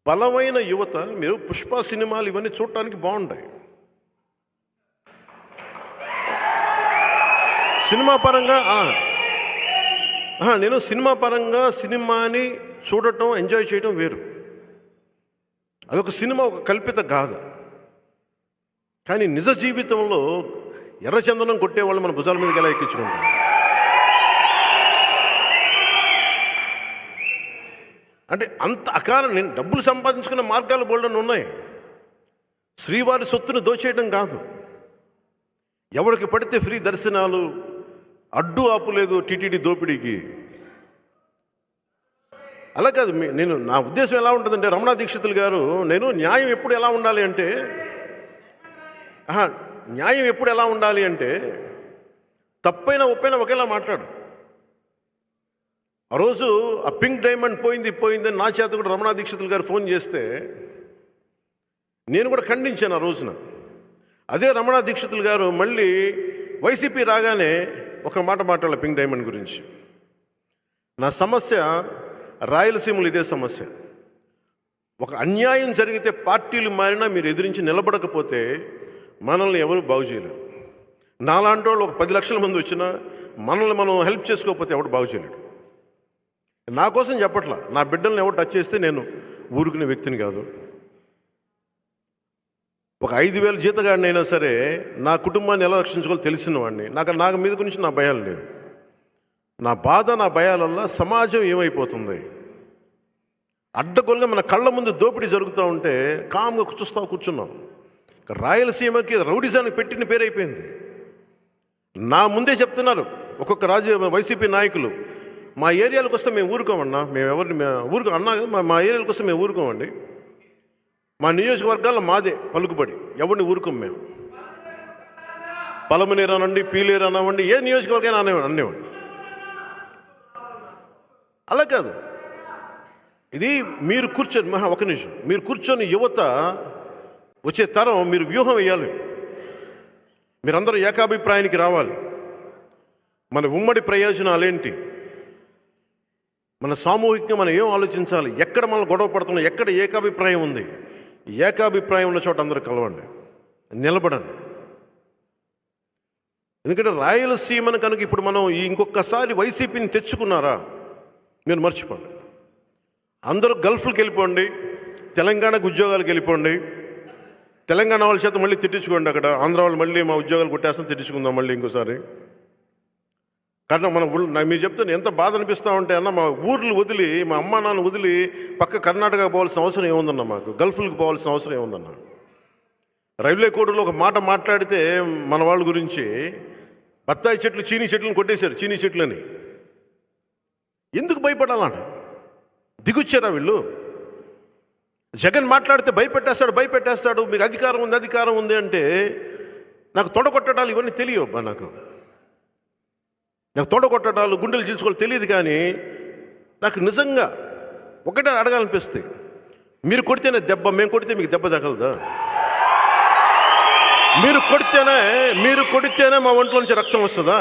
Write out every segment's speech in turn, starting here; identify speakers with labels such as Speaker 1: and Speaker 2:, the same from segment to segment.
Speaker 1: బలమైన యువత. మీరు పుష్ప సినిమాలు ఇవన్నీ చూడటానికి బాగుంటాయి. సినిమా పరంగా నేను సినిమా పరంగా సినిమాని చూడటం, ఎంజాయ్ చేయటం వేరు. అదొక సినిమా, ఒక కల్పిత గాథ. కానీ నిజ జీవితంలో ఎర్రచందనం కొట్టేవాళ్ళు మన భుజాల మీదకి ఎలా ఎక్కించుకుంటాం? అంటే అంత అకారం. నేను డబ్బులు సంపాదించుకున్న మార్గాలు బోల్డని ఉన్నాయి. శ్రీవారి సొత్తును దోచేయడం కాదు. ఎవరికి పడితే ఫ్రీ దర్శనాలు, అడ్డు ఆపు లేదు టీటీడీ దోపిడీకి. అలా కాదు. నేను నా ఉద్దేశం ఎలా ఉంటుందంటే, రమణ దీక్షితులు గారు, నేను న్యాయం ఎప్పుడు ఎలా ఉండాలి అంటే న్యాయం ఎప్పుడు ఎలా ఉండాలి అంటే తప్పైనా ఒప్పైనా ఒకేలా మాట్లాడు. ఆ రోజు ఆ పింక్ డైమండ్ పోయిందని నా చేత కూడా రమణ దీక్షితులు గారు ఫోన్ చేస్తే నేను కూడా ఖండించాను ఆ రోజున. అదే రమణ దీక్షితులు గారు మళ్ళీ వైసీపీ రాగానే ఒక మాట మాట్లాడాలి పింక్ డైమండ్ గురించి. నా సమస్య రాయలసీమలో ఇదే సమస్య. ఒక అన్యాయం జరిగితే పార్టీలు మారినా మీరు ఎదిరించి నిలబడకపోతే మనల్ని ఎవరు బాగు చేయలేరు. నాలాంటి వాళ్ళు ఒక 10 లక్షల మంది వచ్చినా మనల్ని మనం హెల్ప్ చేసుకోకపోతే ఎవడు బాగు చేయలేడు. నా కోసం చెప్పట్లా. నా బిడ్డల్ని ఎవరు టచ్ చేస్తే నేను ఊరుకునే వ్యక్తిని కాదు. ఒక 5,000 జీతగాడినైనా సరే నా కుటుంబాన్ని ఎలా రక్షించుకోవాలో తెలిసిన వాడిని. నాకు మీద గురించి నా భయాలు లేవు. నా బాధ, నా భయాలల్లా సమాజం ఏమైపోతుంది. అడ్డగోలుగా మన కళ్ళ ముందు దోపిడీ జరుగుతూ ఉంటే కామ్గా కూర్చున్నాం. రాయలసీమకి రౌడిజానికి పెట్టిన పేరైపోయింది. నా ముందే చెప్తున్నారు ఒక్కొక్క వైసీపీ నాయకులు, మా ఏరియాలకు వస్తే మేము ఊరుకోమన్నా, మేము ఎవరిని ఊరుకో అన్నా కదా, మా ఏరియాలకు వస్తే మేము ఊరుకోమండి. మా నియోజకవర్గాల్లో మాదే పలుకుబడి, ఎవరిని ఊరుకోం మేము. పలమనేరు అనండి, పీలేరు అనండి, ఏ నియోజకవర్గైనా అనేవాడిని. అలా కాదు. ఇది మీరు కూర్చొని ఒక నిమిషం మీరు కూర్చొని యువత వచ్చే తరం మీరు వ్యూహం వేయాలి. మీరందరూ ఏకాభిప్రాయానికి రావాలి. మన ఉమ్మడి ప్రయోజనాలేంటి, మన సామూహికంగా మనం ఏం ఆలోచించాలి, ఎక్కడ మనం గొడవ పడుతున్నాం, ఎక్కడ ఏకాభిప్రాయం ఉంది. ఏకాభిప్రాయం ఉన్న చోట అందరూ కలవండి, నిలబడండి. ఎందుకంటే రాయలసీమను కనుక ఇప్పుడు మనం ఇంకొకసారి వైసీపీని తెచ్చుకున్నారా మీరు మర్చిపోండి. అందరూ గల్ఫ్కి వెళ్ళిపోండి, తెలంగాణకు ఉద్యోగాలకు వెళ్ళిపోండి. తెలంగాణ వాళ్ళ చేత మళ్ళీ తిట్టించుకోండి. అక్కడ ఆంధ్ర వాళ్ళు మళ్ళీ మా ఉద్యోగాలు కొట్టేస్తాం, తిట్టించుకుందాం మళ్ళీ ఇంకోసారి. കാരണം మీరు చెప్తాను ఎంత బాధ అనిపిస్తూ ఉంటే అన్న, మా ఊర్లు వదిలి, మా అమ్మ నాన్న వదిలి పక్క కర్ణాటక పోవాల్సిన అవసరం ఏముందన్న, మాకు గల్ఫ్లకు పోవాల్సిన అవసరం ఏముందన్న. రైల్వే కోడ్లో ఒక మాట మాట్లాడితే మన వాళ్ళ గురించి బత్తాయి చెట్లు, చీనీ చెట్లను కొట్టేశారు, చీనీ చెట్లని. ఎందుకు భయపడాలన్న? దిగుచ్చారా వీళ్ళు? జగన్ మాట్లాడితే భయపెట్టేస్తాడు. మీకు అధికారం ఉంది అంటే నాకు తొడగొట్టడాలు ఇవన్నీ తెలియవు. నాకు తొడగొట్టడాలు, గుండెలు చీల్చుకోవాలి తెలియదు. కానీ నాకు నిజంగా ఒకటే అడగాలనిపిస్తుంది, మీరు కొడితేనే దెబ్బ, మేము కొడితే మీకు దెబ్బ తగలదా? మీరు కొడితేనే మా ఒంట్లో నుంచి రక్తం వస్తుందా?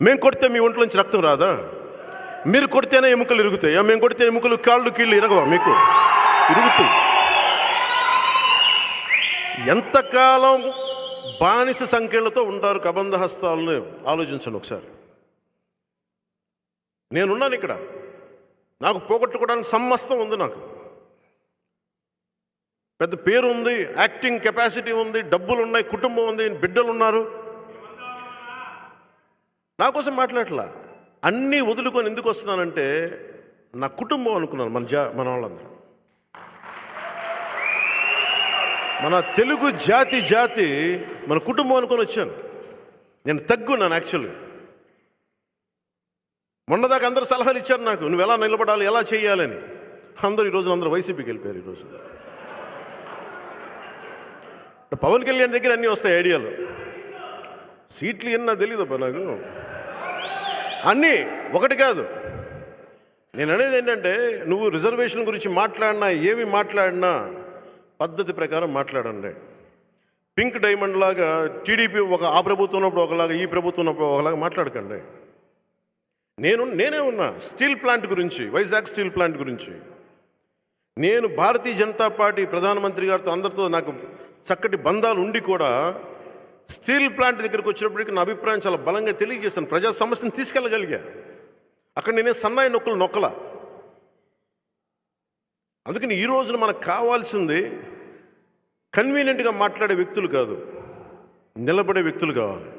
Speaker 1: మేము కొడితే మీ ఒంట్లో నుంచి రక్తం రాదా? మీరు కొడితేనే ఎముకలు ఇరుగుతాయా? మేము కొడితే ఎముకలు, కాళ్ళు, కీళ్ళు ఇరగవా? మీకు ఇరుగుతుంది. ఎంతకాలం బానిస సంఖ్యలతో ఉంటారు కబంధ హస్తాలను ఆలోచించండి ఒకసారి. నేనున్నాను ఇక్కడ, నాకు పోగొట్టుకోవడానికి సమస్తం ఉంది. నాకు పెద్ద పేరు ఉంది, యాక్టింగ్ కెపాసిటీ ఉంది, డబ్బులు ఉన్నాయి, కుటుంబం ఉంది, బిడ్డలు ఉన్నారు. నా కోసం మాట్లాడట్లా. అన్నీ వదులుకొని ఎందుకు వస్తున్నానంటే నా కుటుంబం అనుకున్నాను. మన వాళ్ళందరూ, మన తెలుగు జాతి మన కుటుంబం అనుకొని వచ్చాను. నేను తగ్గున్నాను యాక్చువల్గా. మొన్నదాకా అందరూ సలహాలు ఇచ్చారు నాకు, నువ్వు ఎలా నిలబడాలి, ఎలా చేయాలని. అందరూ వైసీపీకి వెళ్ళిపోయారు. ఈరోజు పవన్ కళ్యాణ్ దగ్గర అన్నీ వస్తాయి ఐడియాలు. సీట్లు ఎన్నా తెలియదబ్బా నాకు. అన్నీ ఒకటి కాదు. నేను అనేది ఏంటంటే, నువ్వు రిజర్వేషన్ గురించి మాట్లాడినా, ఏమి మాట్లాడినా పద్ధతి ప్రకారం మాట్లాడండి. పింక్ డైమండ్ లాగా టీడీపీ ఆ ప్రభుత్వం ఉన్నప్పుడు ఒకలాగా, ఈ ప్రభుత్వం ఉన్నప్పుడు ఒకలాగా మాట్లాడకండి. నేనే ఉన్నా స్టీల్ ప్లాంట్ గురించి, వైజాగ్ స్టీల్ ప్లాంట్ గురించి. నేను భారతీయ జనతా పార్టీ ప్రధానమంత్రి గారితో అందరితో నాకు చక్కటి బంధాలు ఉండి కూడా స్టీల్ ప్లాంట్ దగ్గరికి వచ్చినప్పటికీ నా అభిప్రాయం చాలా బలంగా తెలియజేస్తాను. ప్రజా సమస్యను తీసుకెళ్ళగలిగా. అక్కడ నేనే సన్నాయి నొక్కులు నొక్కల. అందుకని ఈ రోజున మనకు కావాల్సింది కన్వీనియంట్గా మాట్లాడే వ్యక్తులు కాదు, నిలబడే వ్యక్తులు కావాలి.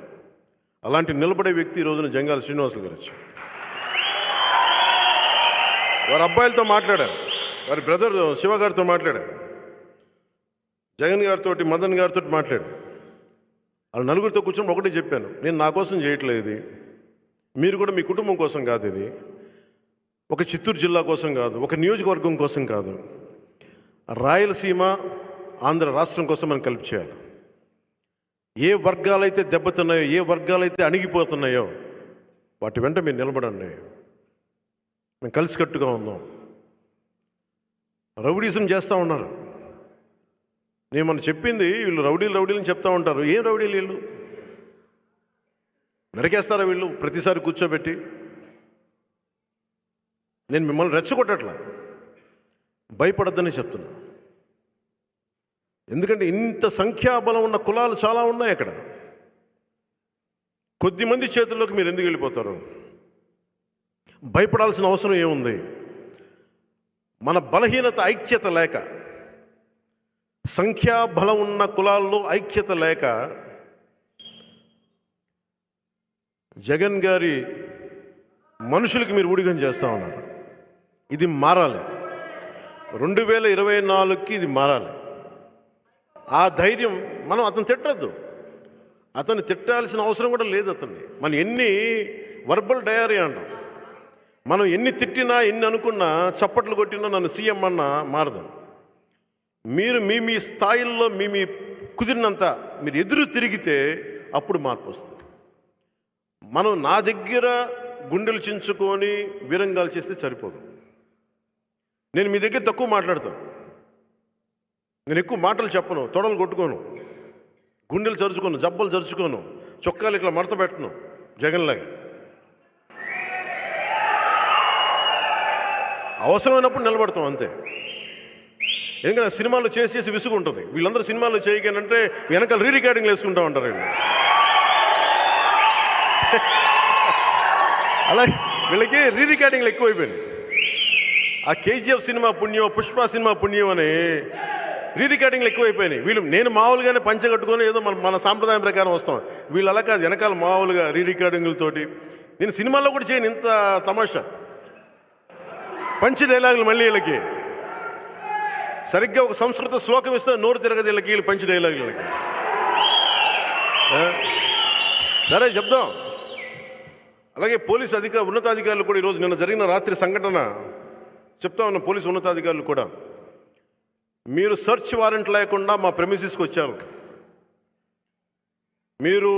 Speaker 1: అలాంటి నిలబడే వ్యక్తి ఈ రోజున జంగాల శ్రీనివాసులు గారు వచ్చి వారి అబ్బాయిలతో మాట్లాడారు, వారి బ్రదర్ శివ గారితో మాట్లాడారు, జగన్ గారితో మదన్ గారితో మాట్లాడారు. వాళ్ళు నలుగురితో కూర్చొని ఒకటే చెప్పాను, నేను నా కోసం చేయట్లేదు ఇది, మీరు కూడా మీ కుటుంబం కోసం కాదు, ఇది ఒక చిత్తూరు జిల్లా కోసం కాదు, ఒక నియోజకవర్గం కోసం కాదు, రాయలసీమ ఆంధ్ర రాష్ట్రం కోసం మనం కలిపి చేయాలి. ఏ వర్గాలైతే దెబ్బతున్నాయో, ఏ వర్గాలైతే అణిగిపోతున్నాయో వాటి వెంట మీరు నిలబడండి. మేము కలిసికట్టుగా ఉందాం. రౌడీజం చేస్తూ ఉన్నారు. నేను మనం చెప్పింది వీళ్ళు రౌడీలని చెప్తా ఉంటారు. ఏం రౌడీలు వీళ్ళు? నరికేస్తారా వీళ్ళు ప్రతిసారి కూర్చోబెట్టి? నేను మిమ్మల్ని రెచ్చగొట్టట్లా, భయపడద్దని చెప్తున్నా. ఎందుకంటే ఇంత సంఖ్యాబలం ఉన్న కులాలు చాలా ఉన్నాయి అక్కడ. కొద్దిమంది చేతుల్లోకి మీరు ఎందుకు వెళ్ళిపోతారు? భయపడాల్సిన అవసరం ఏముంది? మన బలహీనత ఐక్యత లేక, సంఖ్యాబలం ఉన్న కులాల్లో ఐక్యత లేక జగన్ గారి మనుషులకి మీరు ఊడిగం చేస్తూ ఉన్నారు. ఇది మారాలి. 2024కి ఇది మారాలి. ఆ ధైర్యం మనం అతను తిట్టద్దు, అతన్ని తిట్టాల్సిన అవసరం కూడా లేదు. అతన్ని మనం ఎన్ని వర్బల్ డయరీ అంటాం, మనం ఎన్ని తిట్టినా ఎన్ని అనుకున్నా చప్పట్లు కొట్టినా నన్ను సీఎం అన్నా మారదు. మీరు మీ స్థాయిల్లో మీ కుదిరినంత మీరు ఎదురు తిరిగితే అప్పుడు మార్పు వస్తుంది. మనం నా దగ్గర గుండెలు చించుకొని వీరంగాలు చేస్తే సరిపోదు. నేను మీ దగ్గర తక్కువ మాట్లాడతాను, నేను ఎక్కువ మాటలు చెప్పను, తొడలు కొట్టుకోను, గుండెలు చరుచుకోను, జబ్బలు చరుచుకోను, చొక్కాలు ఇట్లా మడత పెట్టను జగన్లాగా. అవసరమైనప్పుడు నిలబడతాం అంతే. ఎందుకంటే సినిమాలు చేసి విసుగు ఉంటుంది. వీళ్ళందరూ సినిమాలు చేయగానంటే వెనకాల రీ రికార్డింగ్లు వేసుకుంటూ ఉంటారు వీళ్ళు. అలాగే వీళ్ళకి రీ రికార్డింగ్లు ఎక్కువైపోయినాయి. ఆ KGF సినిమా పుణ్యం, పుష్ప సినిమా పుణ్యం అని రీ రికార్డింగ్లు ఎక్కువైపోయినాయి. వీళ్ళు నేను మామూలుగానే పంచె కట్టుకొని ఏదో మన సాంప్రదాయం ప్రకారం వస్తాం. వీళ్ళు అలా కాదు, వెనకాల మామూలుగా రీ రికార్డింగ్లతోటి. నేను సినిమాల్లో కూడా చేయను ఇంత తమాషా. పంచి డైలాగులు మళ్ళీ వీళ్ళకి సరిగ్గా ఒక సంస్కృత శ్లోకం ఇస్తే నోరు తిరగదు వీళ్ళకి, వీళ్ళు పంచి డైలాగులు వీళ్ళకి. సరే చెప్దాం. అలాగే పోలీసు ఉన్నతాధికారులు కూడా ఈరోజు నిన్న జరిగిన రాత్రి సంఘటన చెప్తా ఉన్న పోలీసు ఉన్నతాధికారులు కూడా, మీరు సెర్చ్ వారెంట్ లేకుండా మా ప్రెమిసెస్కి వచ్చారు. మీరు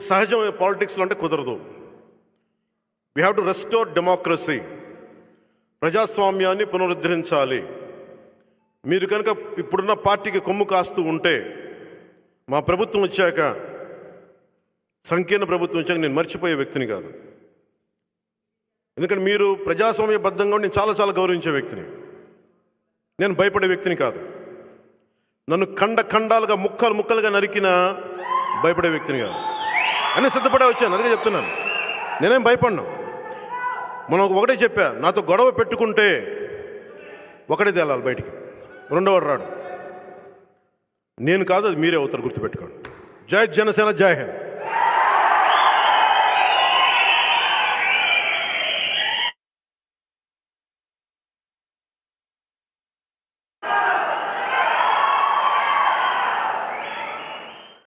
Speaker 1: సహజమైన పాలిటిక్స్లో అంటే కుదరదు. We have to restore democracy. ప్రజాస్వామ్యాన్ని పునరుద్ధరించాలి. మీరు కనుక ఇప్పుడున్న పార్టీకి కొమ్ము కాస్తూ ఉంటే, మా ప్రభుత్వం వచ్చాక, సంకీర్ణ ప్రభుత్వం వచ్చాక నేను మర్చిపోయే వ్యక్తిని కాదు. ఎందుకంటే మీరు ప్రజాస్వామ్యబద్ధంగా నేను చాలా గౌరవించే వ్యక్తిని, నేను భయపడే వ్యక్తిని కాదు. నన్ను ఖండాలుగా ముక్కలుగా నరికినా భయపడే వ్యక్తిని కాదు. అన్నీ సిద్ధపడే వచ్చాను, అందుకే చెప్తున్నాను. నేనేం భయపడ్ను. మనం ఒకటే చెప్పా, నాతో గొడవ పెట్టుకుంటే ఒకటే తేలాలి బయటికి, రెండోవాడు రాడు. నేను కాదు, అది మీరే అవుతారు, గుర్తుపెట్టుకోండి. జై జనసేన, జై హింద్.